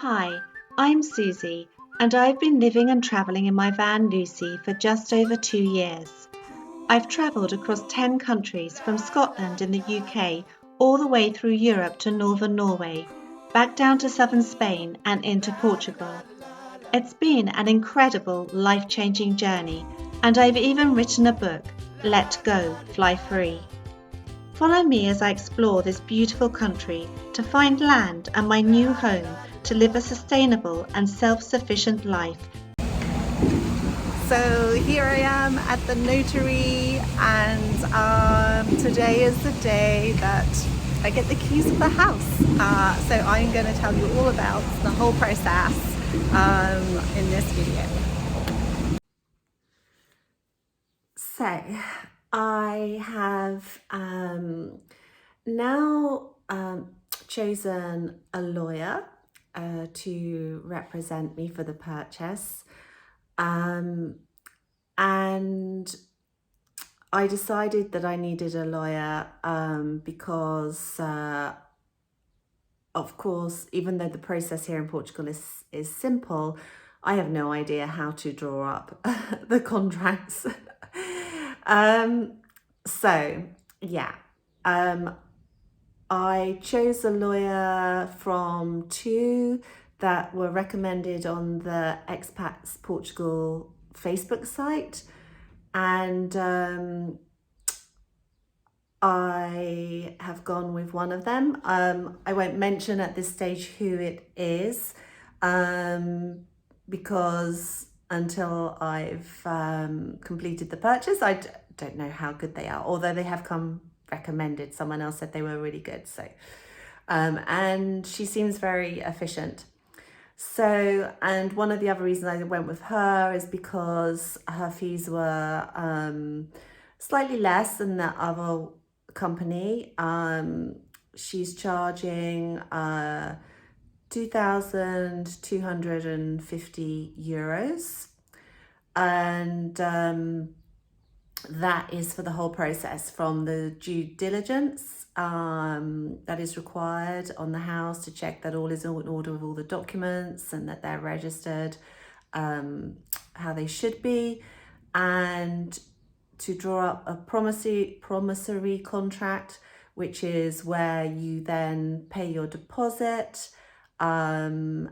Hi, I'm Susie, and I've been living and travelling in my van Lucy for just over 2 years. I've travelled across 10 countries from Scotland in the UK all the way through Europe to northern Norway, back down to southern Spain and into Portugal. It's been an incredible, life-changing journey, and I've even written a book, Let Go, Fly Free. Follow me as I explore this beautiful country to find land and my new home to live a sustainable and self-sufficient life. So here I am at the notary, and today is the day that I get the keys of the house. So I'm going to tell you all about the whole process in this video. So I have now chosen a lawyer to represent me for the purchase. And I decided that I needed a lawyer because, of course, even though the process here in Portugal is simple, I have no idea how to draw up the contracts. So, yeah, I chose a lawyer from two that were recommended on the Expats Portugal Facebook site, and I have gone with one of them. I won't mention at this stage who it is because until I've completed the purchase, I don't know how good they are, although they have come recommended. Someone else said they were really good. So, and she seems very efficient. So, and one of the other reasons I went with her is because her fees were slightly less than the other company. She's charging 2,250 euros, and that is for the whole process, from the due diligence that is required on the house to check that all is in order with all the documents and that they're registered how they should be, and to draw up a promissory contract, which is where you then pay your deposit, and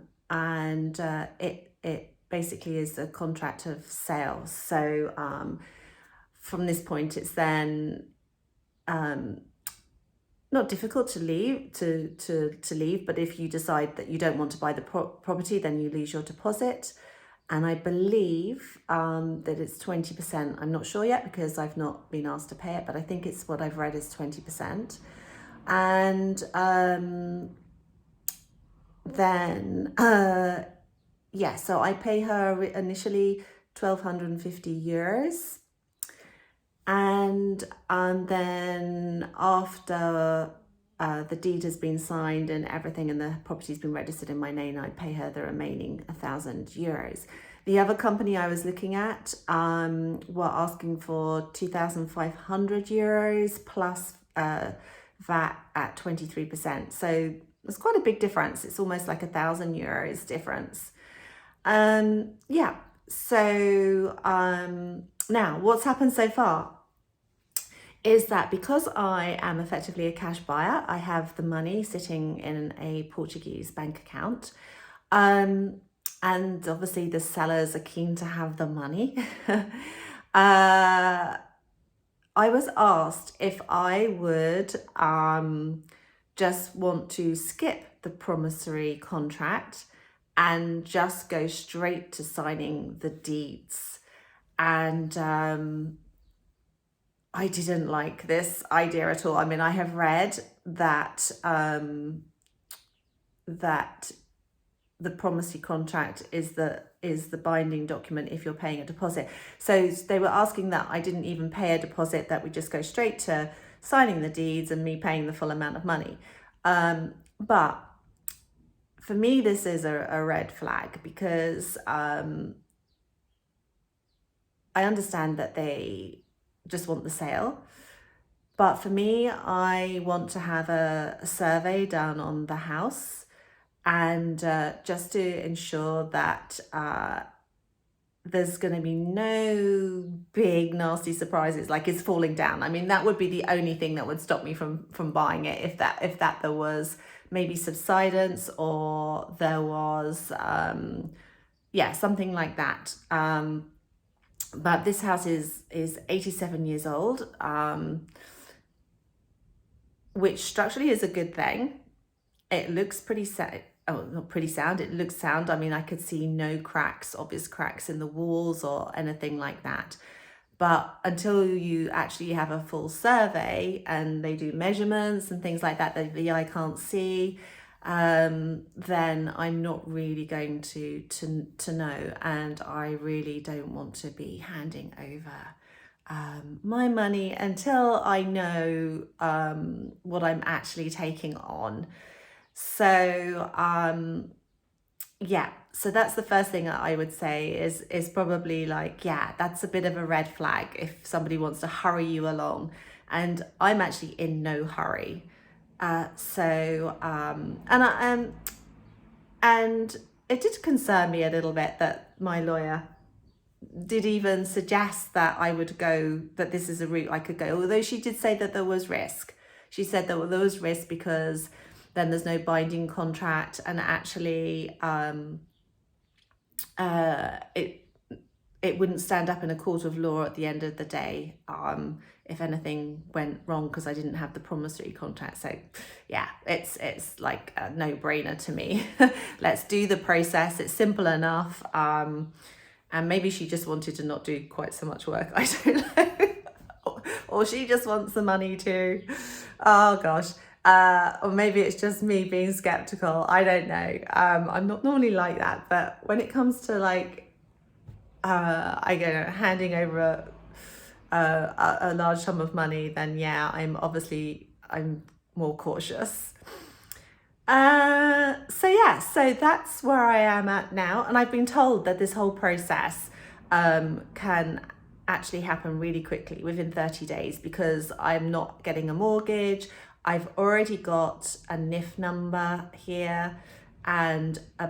it basically is a contract of sale. So from this point, it's then not difficult to leave, but if you decide that you don't want to buy the property, then you lose your deposit. And I believe that it's 20%. I'm not sure yet because I've not been asked to pay it, but I think it's what I've read is 20%. And then, yeah, so I pay her initially 1,250 euros. And then after the deed has been signed and everything and the property's been registered in my name, I pay her the remaining 1,000 euros. The other company I was looking at were asking for 2,500 euros plus VAT at 23%. So it's quite a big difference. It's almost like 1,000 euros difference. Yeah, so now what's happened so far is that because I am effectively a cash buyer, I have the money sitting in a Portuguese bank account. And obviously the sellers are keen to have the money. I was asked if I would just want to skip the promissory contract and just go straight to signing the deeds. And I didn't like this idea at all. I mean, I have read that that the promissory contract is the binding document if you're paying a deposit. So they were asking that I didn't even pay a deposit, that we just go straight to signing the deeds and me paying the full amount of money. But for me, this is a red flag because I understand that they just want the sale. But for me, I want to have a survey done on the house and just to ensure that there's going to be no big nasty surprises, like it's falling down. I mean, that would be the only thing that would stop me from buying it, if that there was maybe subsidence, or there was something like that. But this house is 87 years old, which structurally is a good thing. It looks pretty sound. Oh, not pretty sound. It looks sound. I mean, I could see no cracks, obvious cracks in the walls or anything like that. But until you actually have a full survey and they do measurements and things like that the eye can't see, then I'm not really going to know. And I really don't want to be handing over my money until I know what I'm actually taking on. So so that's the first thing that I would say is probably like, yeah, that's a bit of a red flag if somebody wants to hurry you along. And I'm actually in no hurry. And it did concern me a little bit that my lawyer did even suggest that I would go, that this is a route I could go, although she did say that there was risk. She said that there was risk because then there's no binding contract, and actually it wouldn't stand up in a court of law at the end of the day if anything went wrong, because I didn't have the promissory contract. So yeah, it's like a no-brainer to me. Let's do the process. It's simple enough. And maybe she just wanted to not do quite so much work. I don't know. Or she just wants the money too. Oh gosh. Or maybe it's just me being skeptical. I don't know. I'm not normally like that, but when it comes to like, handing over a large sum of money, then yeah, I'm more cautious. So that's where I am at now, and I've been told that this whole process can actually happen really quickly, within 30 days, because I'm not getting a mortgage. I've already got a NIF number here and a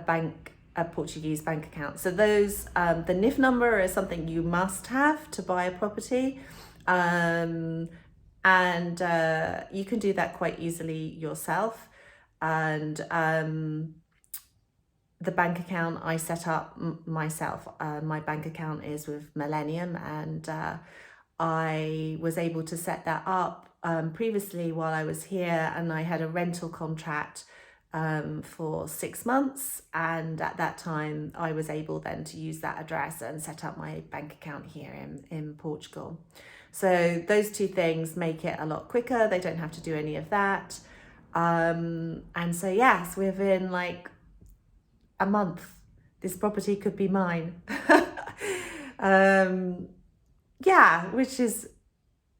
Portuguese bank account. So those the NIF number is something you must have to buy a property. And you can do that quite easily yourself. And the bank account I set up myself. My bank account is with Millennium, and I was able to set that up previously while I was here, and I had a rental contract for 6 months, and at that time I was able then to use that address and set up my bank account here in Portugal. So those two things make it a lot quicker. They don't have to do any of that. And so yes, within like a month, this property could be mine. Which is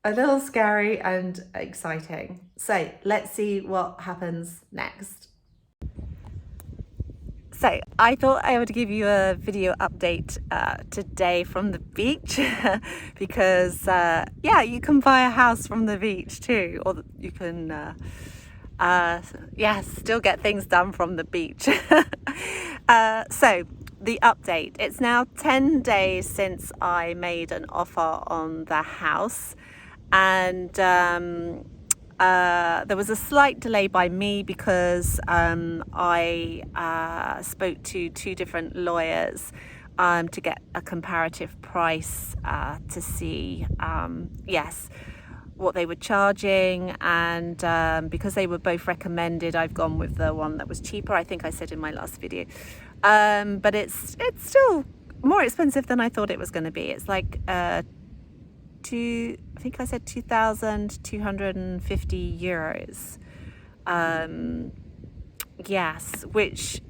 a little scary and exciting. So let's see what happens next. So I thought I would give you a video update today from the beach because you can buy a house from the beach too, or you can still get things done from the beach. So the update, it's now 10 days since I made an offer on the house, and there was a slight delay by me because I spoke to 2 different lawyers to get a comparative price to see what they were charging, and because they were both recommended, I've gone with the one that was cheaper. I think I said in my last video, but it's still more expensive than I thought it was going to be. It's like I think I said 2,250 euros. Which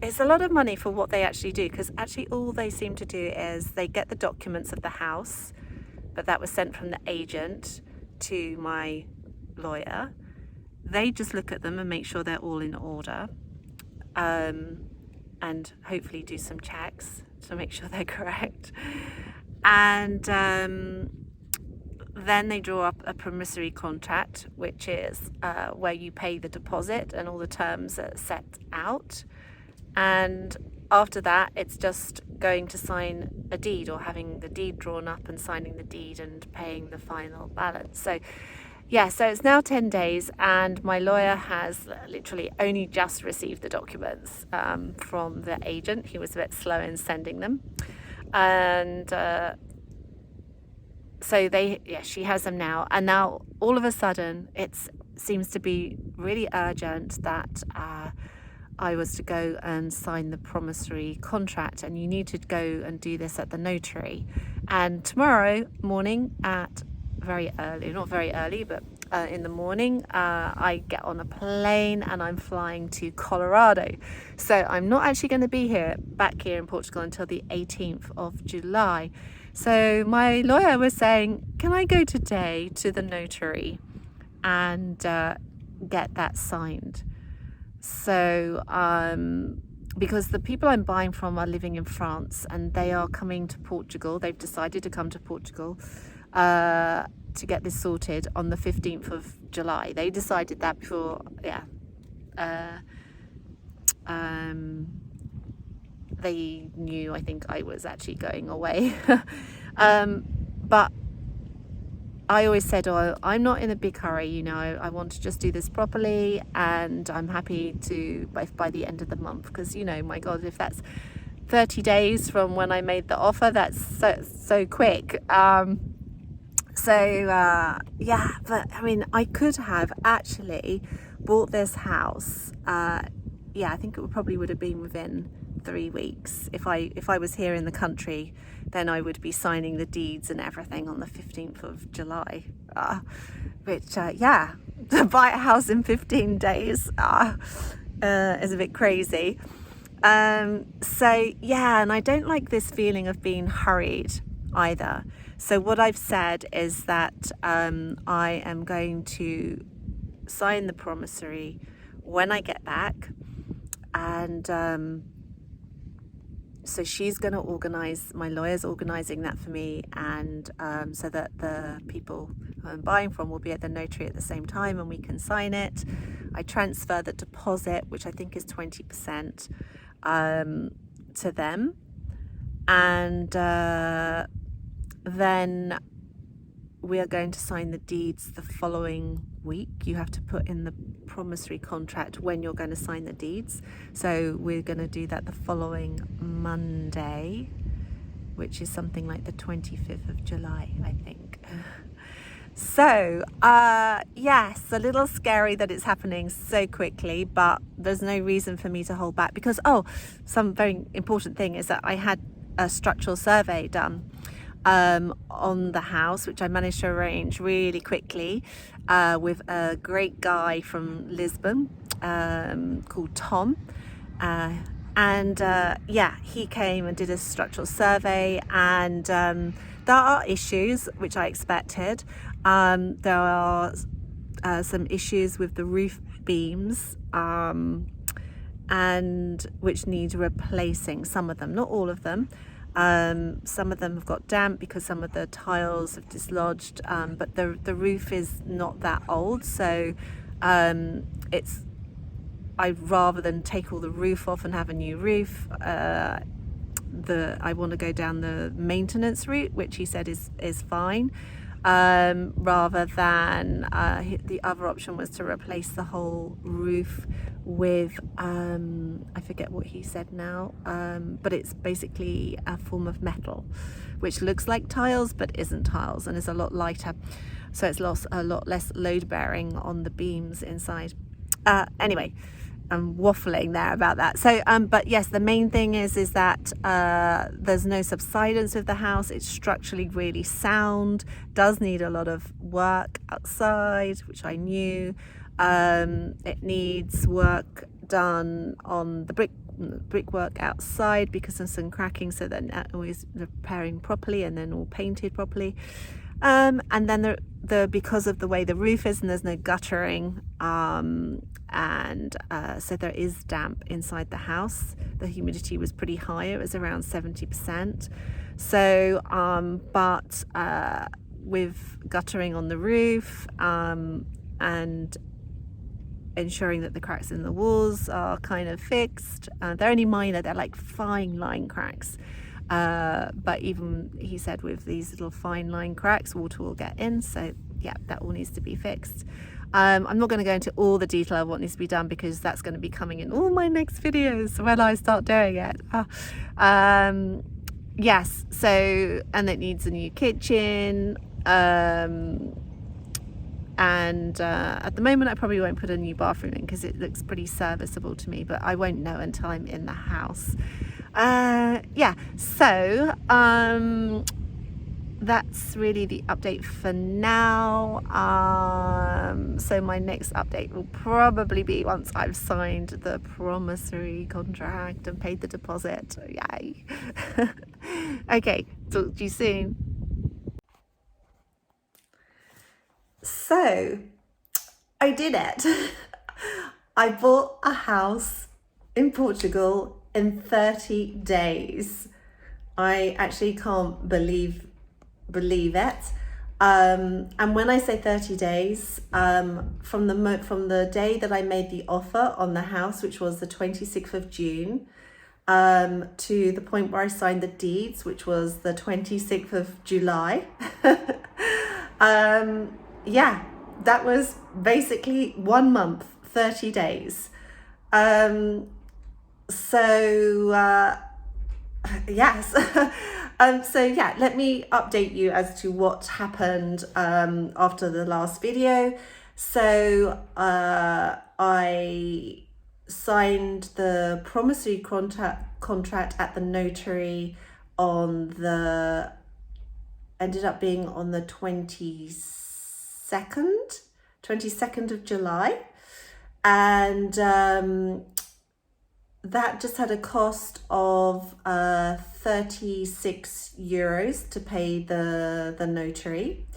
is a lot of money for what they actually do, because actually all they seem to do is they get the documents of the house, but that was sent from the agent to my lawyer. They just look at them and make sure they're all in order, and hopefully do some checks to make sure they're correct. And then they draw up a promissory contract, which is where you pay the deposit and all the terms are set out. And after that, it's just going to sign a deed, or having the deed drawn up and signing the deed and paying the final balance. So yeah, so it's now 10 days and my lawyer has literally only just received the documents from the agent. He was a bit slow in sending them. And so she has them now. And now all of a sudden it seems to be really urgent that I was to go and sign the promissory contract, and you need to go and do this at the notary. And tomorrow morning at very early, not very early, but in the morning, I get on a plane and I'm flying to Colorado. So I'm not actually going to be back here in Portugal until the 18th of July. So my lawyer was saying, can I go today to the notary and get that signed? So because the people I'm buying from are living in France and they are coming to Portugal. They've decided to come to Portugal to get this sorted on the 15th of July. They decided that before, they knew, I think, I was actually going away. But I always said, I'm not in a big hurry, I want to just do this properly, and I'm happy to by the end of the month, because my God, if that's 30 days from when I made the offer, that's so quick. But I mean, I could have actually bought this house. I think it probably would have been within 3 weeks. If I was here in the country, then I would be signing the deeds and everything on the 15th of July. To buy a house in 15 days is a bit crazy. And I don't like this feeling of being hurried either. So what I've said is that I am going to sign the promissory when I get back, and so she's going to organise, my lawyer's organising that for me, and so that the people who I'm buying from will be at the notary at the same time and we can sign it. I transfer the deposit, which I think is 20%, to them, and then we are going to sign the deeds the following week. You have to put in the promissory contract when you're going to sign the deeds. So we're going to do that the following Monday, which is something like the 25th of July, I think. So, yes, a little scary that it's happening so quickly, but there's no reason for me to hold back, because, some very important thing is that I had a structural survey done on the house, which I managed to arrange really quickly with a great guy from Lisbon called Tom. He came and did a structural survey, and there are issues which I expected. There are some issues with the roof beams, and which need replacing. Some of them, not all of them. Some of them have got damp because some of the tiles have dislodged, but the roof is not that old, so I'd rather than take all the roof off and have a new roof, I want to go down the maintenance route, which he said is fine, rather than the other option was to replace the whole roof with I forget what he said now, but it's basically a form of metal which looks like tiles but isn't tiles and is a lot lighter, so it's a lot less load bearing on the beams inside. Anyway, I'm waffling there about that. So but yes, the main thing is that there's no subsidence with the house. It's structurally really sound, does need a lot of work outside, which I knew. It needs work done on the brickwork outside because of some cracking, so that always repairing properly and then all painted properly. And then because of the way the roof is, and there's no guttering, so there is damp inside the house. The humidity was pretty high; it was around 70%. So, with guttering on the roof, and ensuring that the cracks in the walls are kind of fixed. They're only minor, they're like fine line cracks. But even, he said, with these little fine line cracks, water will get in. So yeah, that all needs to be fixed. I'm not going to go into all the detail of what needs to be done, because that's going to be coming in all my next videos when I start doing it. Yes, so, and it needs a new kitchen. And at the moment I probably won't put a new bathroom in, because it looks pretty serviceable to me, but I won't know until I'm in the house. Yeah, so that's really the update for now. So my next update will probably be once I've signed the promissory contract and paid the deposit. Yay. Okay, talk to you soon. So I did it. I bought a house in Portugal in 30 days. I actually can't believe it. And when I say 30 days, from the day that I made the offer on the house, which was the 26th of June, to the point where I signed the deeds, which was the 26th of July. Yeah, that was basically 1 month, 30 days. Yes. So yeah, let me update you as to what happened after the last video. So I signed the promissory contract at the notary ended up being on the 22nd of July. And that just had a cost of 36 euros to pay the notary.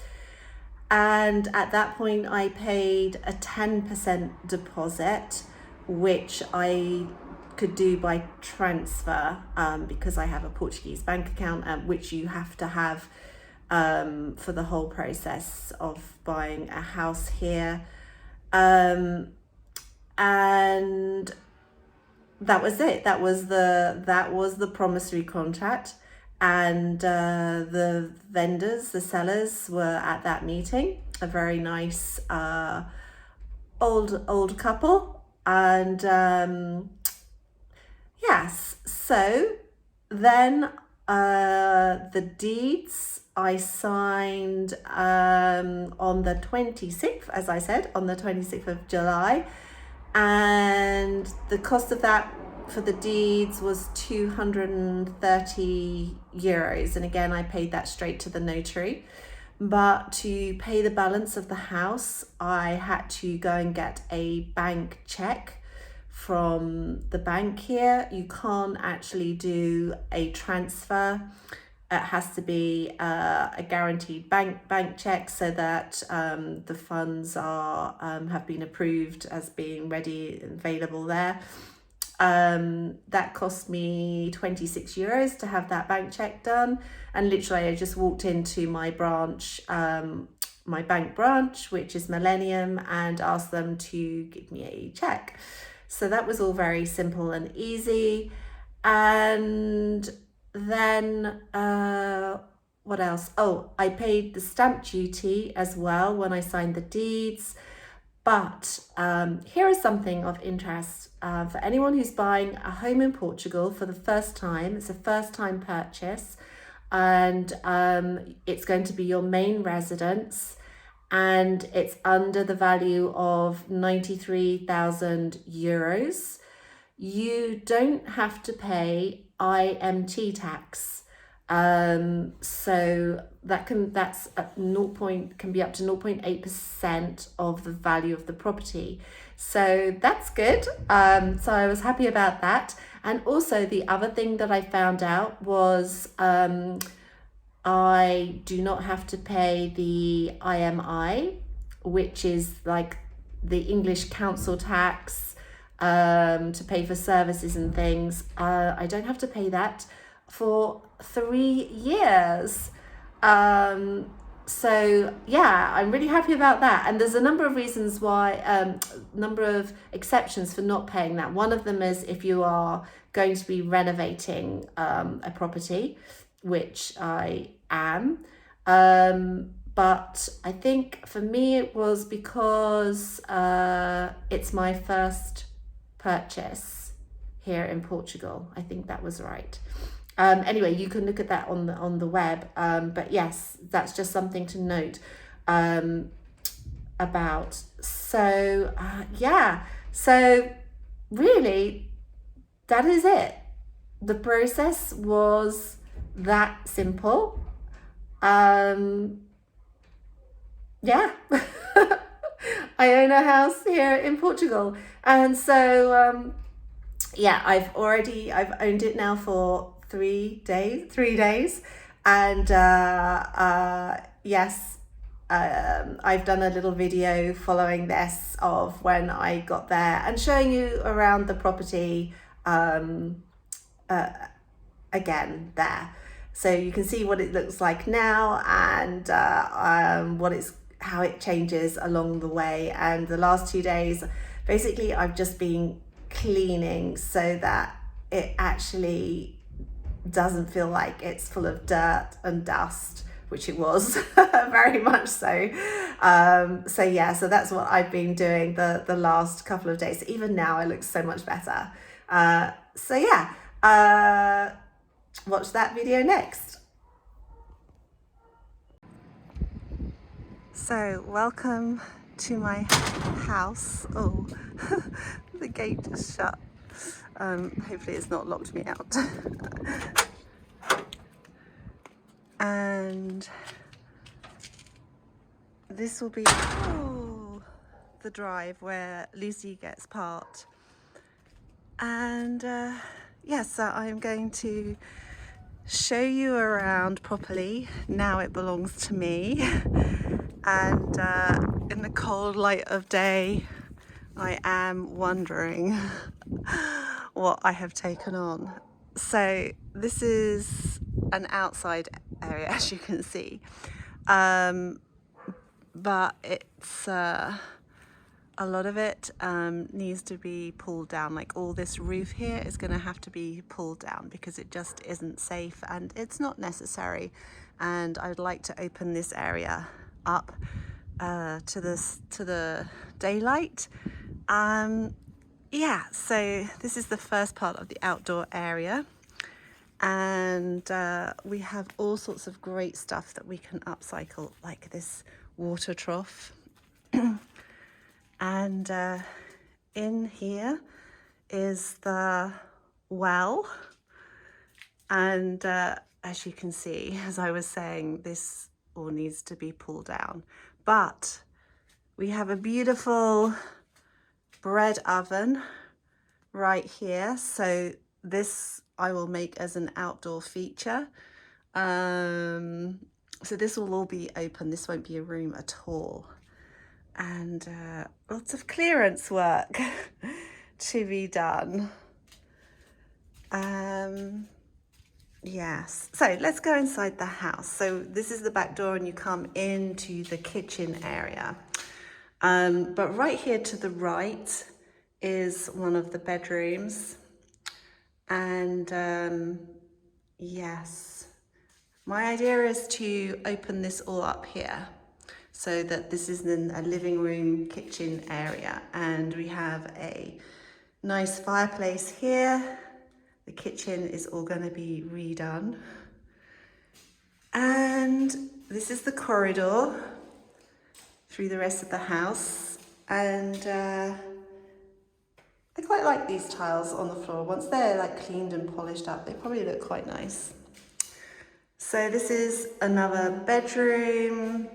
And at that point I paid a 10% deposit, which I could do by transfer, because I have a Portuguese bank account, which you have to have for the whole process of buying a house here. And that was it. That was the promissory contract. And the vendors, the sellers, were at that meeting. A very nice old couple. And yes, so then the deeds I signed on the 26th, as I said, on the 26th of July. And the cost of that for the deeds was 230 euros. And again, I paid that straight to the notary. But to pay the balance of the house, I had to go and get a bank check from the bank here. You can't actually do a transfer. It has to be a guaranteed bank check, so that the funds are have been approved as being ready and available there. That cost me 26 euros to have that bank check done. And literally I just walked into my branch, my bank branch, which is Millennium, and asked them to give me a check. So that was all very simple and easy. And then what else? Oh, I paid the stamp duty as well when I signed the deeds. But here is something of interest for anyone who's buying a home in Portugal for the first time. It's a first time purchase, and it's going to be your main residence, and it's under the value of 93,000 euros. You don't have to pay IMT tax. So that's at can be up to 0.8% of the value of the property. So that's good. So I was happy about that. And also the other thing that I found out was I do not have to pay the IMI, which is like the English council tax, to pay for services and things. I don't have to pay that for 3 years. so yeah, I'm really happy about that. And there's a number of reasons why, number of exceptions for not paying that. One of them is if you are going to be renovating a property, which I am. But I think for me it was because it's my first purchase here in Portugal. I think that was right. Anyway, you can look at that on the web. But yes, that's just something to note about. So yeah, so really, that is it. The process was that simple. Yeah. I own a house here in Portugal, and so yeah, I've owned it now for 3 days, and yes, I've done a little video following this of when I got there and showing you around the property again there, so you can see what it looks like now, and how it changes along the way. And the last 2 days, basically, I've just been cleaning so that it actually doesn't feel like it's full of dirt and dust, which it was very much so. So yeah, so that's what I've been doing the last couple of days. Even now, it looks so much better. So yeah, watch that video next. So welcome to my house. Oh, the gate is shut. Hopefully it's not locked me out. And this will be the drive where Lucy gets parked. And yes, so I'm going to show you around properly. Now it belongs to me. And in the cold light of day, I am wondering what I have taken on. So this is an outside area, as you can see, but it's a lot of it needs to be pulled down. Like all this roof here is going to have to be pulled down because it just isn't safe and it's not necessary. And I'd like to open this area up to the daylight. Yeah, so this is the first part of the outdoor area, and we have all sorts of great stuff that we can upcycle, like this water trough. And in here is the well, and as you can see, as I was saying, this all needs to be pulled down, but we have a beautiful bread oven right here, so this I will make as an outdoor feature. So this will all be open, this won't be a room at all. And lots of clearance work to be done. Yes, so let's go inside the house. So this is the back door and you come into the kitchen area. But right here to the right is one of the bedrooms. And yes, my idea is to open this all up here so that this is in a living room kitchen area, and we have a nice fireplace here. The kitchen is all going to be redone, and this is the corridor through the rest of the house. And I quite like these tiles on the floor. Once they're like cleaned and polished up, they probably look quite nice. So this is another bedroom,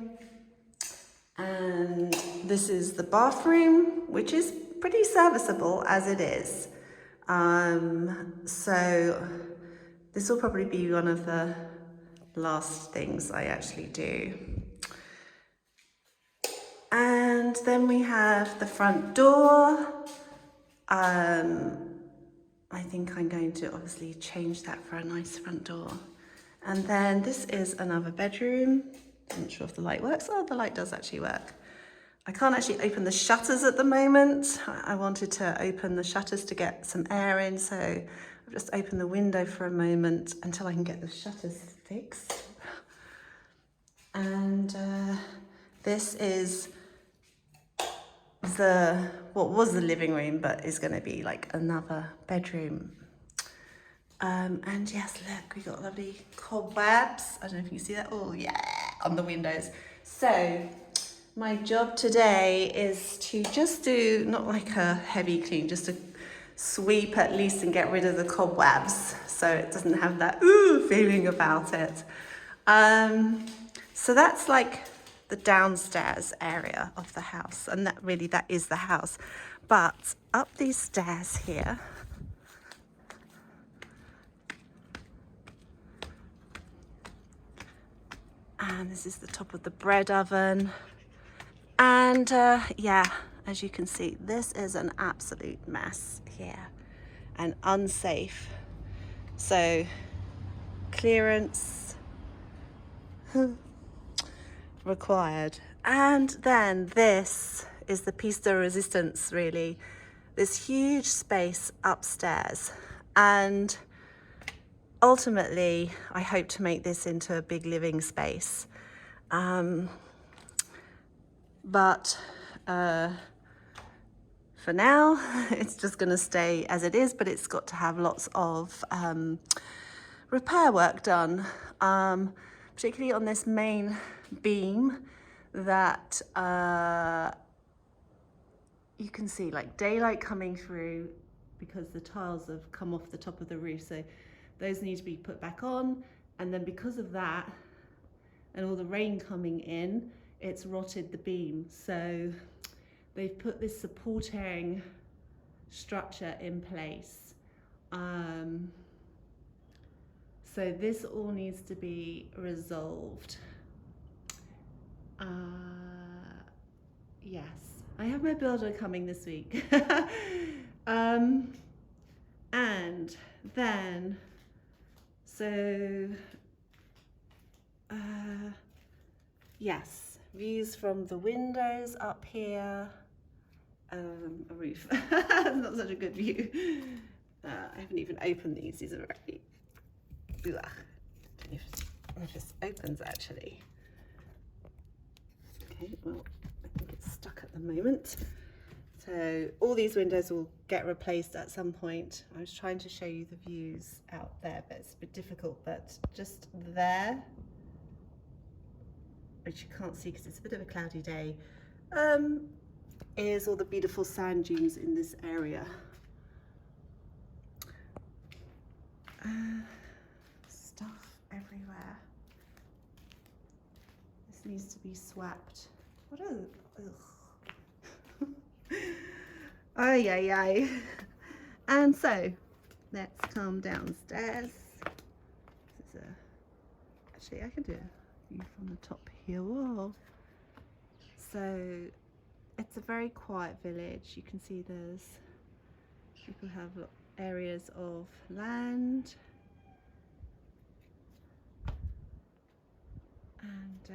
and this is the bathroom, which is pretty serviceable as it is. So this will probably be one of the last things I actually do. And then we have the front door. I think I'm going to obviously change that for a nice front door. And then this is another bedroom. I'm not sure if the light works. Oh, the light does actually work. I can't actually open the shutters at the moment. I wanted to open the shutters to get some air in, so I've just opened the window for a moment until I can get the shutters fixed. And this is what was the living room, but is going to be like another bedroom. And yes, look, we got lovely cobwebs. I don't know if you can see that. Oh yeah, on the windows. So my job today is to just do, not like a heavy clean, just to sweep at least and get rid of the cobwebs so it doesn't have that ooh feeling about it. So that's like the downstairs area of the house, and that is the house. But up these stairs here, and this is the top of the bread oven. And yeah, as you can see, this is an absolute mess here and unsafe. So clearance required. And then this is the piece de resistance, really. This huge space upstairs. And ultimately, I hope to make this into a big living space. But for now, it's just going to stay as it is, but it's got to have lots of repair work done, particularly on this main beam that you can see like daylight coming through because the tiles have come off the top of the roof. So those need to be put back on. And then because of that and all the rain coming in, it's rotted the beam. So they've put this supporting structure in place. So this all needs to be resolved. Yes, I have my builder coming this week. And then, so, yes, views from the windows up here. A roof. Not such a good view. I haven't even opened these. These are very. Ugh. I don't know if this opens actually. Okay, well, I think it's stuck at the moment. So all these windows will get replaced at some point. I was trying to show you the views out there, but it's a bit difficult. But just there, which you can't see because it's a bit of a cloudy day, is all the beautiful sand dunes in this area. Stuff everywhere. This needs to be swept. What is it? Ay, ay, ay. And so, let's come downstairs. This is actually, I can do a view from the top here. Whoa. So, it's a very quiet village. You can see there's people have areas of land, and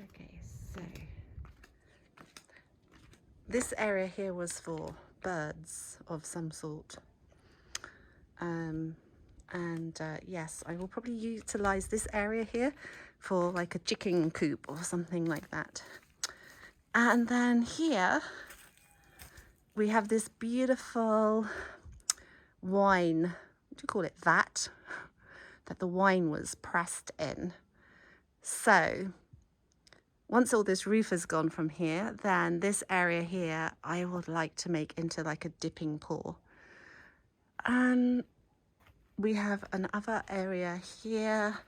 okay, so this area here was for birds of some sort, and yes, I will probably utilize this area here for like a chicken coop or something like that. And then here we have this beautiful wine, what do you call it, vat, that the wine was pressed in. So once all this roof is gone from here, then this area here I would like to make into like a dipping pool. And we have another area here.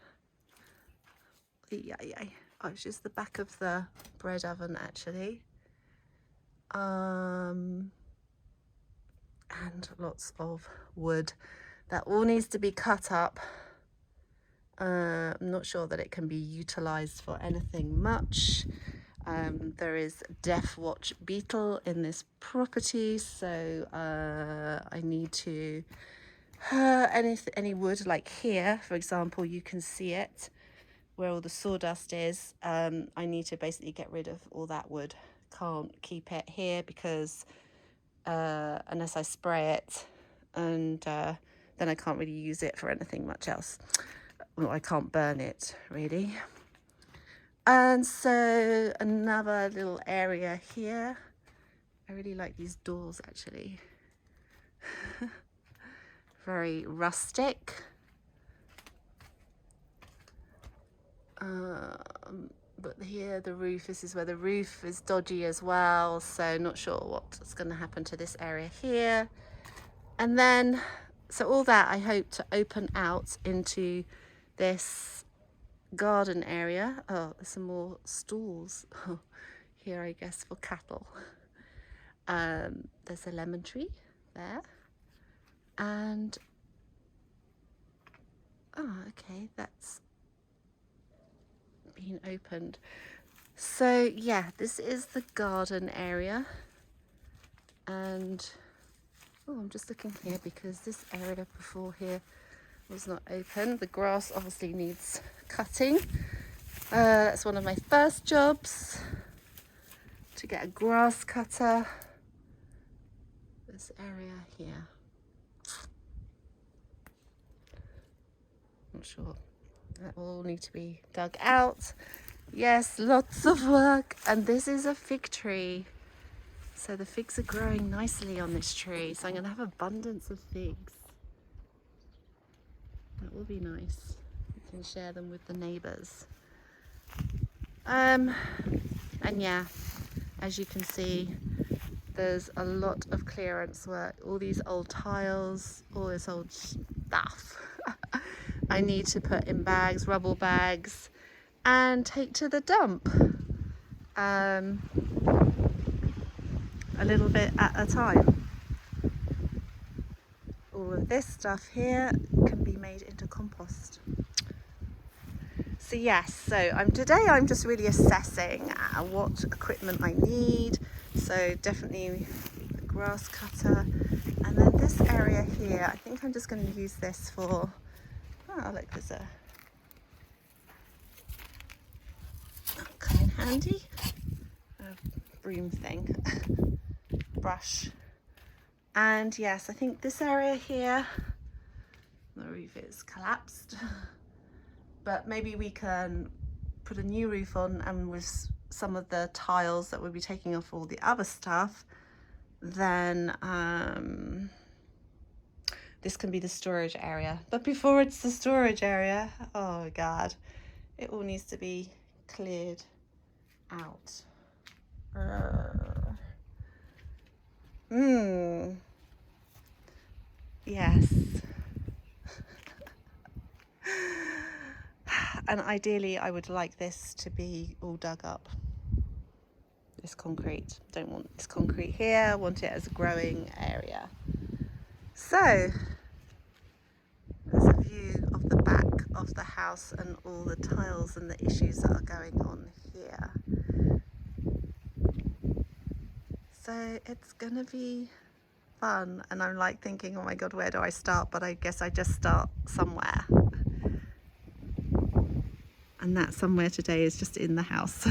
Oh, it's just the back of the bread oven actually. And lots of wood that all needs to be cut up. I'm not sure that it can be utilized for anything much. There is Death Watch beetle in this property, so I need to any wood like here, for example, you can see it where all the sawdust is. I need to basically get rid of all that wood. Can't keep it here because unless I spray it, and then I can't really use it for anything much else. Well, I can't burn it really. And so another little area here. I really like these doors actually. Very rustic. But here the roof, this is where the roof is dodgy as well, so not sure what's going to happen to this area here. And then, so all that I hope to open out into this garden area. Oh, there's some more stalls here, I guess, for cattle. There's a lemon tree there, and oh, okay, that's been opened. So yeah, this is the garden area, and oh, I'm just looking here because this area before here was not open. The grass obviously needs cutting. That's one of my first jobs, to get a grass cutter. This area here, not sure, that will all need to be dug out. Yes, lots of work. And this is a fig tree, so the figs are growing nicely on this tree, so I'm going to have abundance of figs. That will be nice. You can share them with the neighbours. And yeah, as you can see, there's a lot of clearance work. All these old tiles, all this old stuff I need to put in bags, rubble bags, and take to the dump. A little bit at a time. All of this stuff here can be made into compost. So yes, so today I'm just really assessing what equipment I need. So definitely the grass cutter, and then this area here, I think I'm just going to use this for, oh look, there's a, come in handy, a broom thing, brush. And yes, I think this area here, the roof is collapsed, but maybe we can put a new roof on, and with some of the tiles that we'll be taking off all the other stuff, then this can be the storage area. But before it's the storage area, oh god, it all needs to be cleared out. Yes. And ideally I would like this to be all dug up, this concrete. Don't want this concrete here, I want it as a growing area. So there's a view of the back of the house and all the tiles and the issues that are going on here. So it's gonna be fun, and I'm like thinking, oh my god, where do I start? But I guess I just start somewhere. And that somewhere today is just in the house.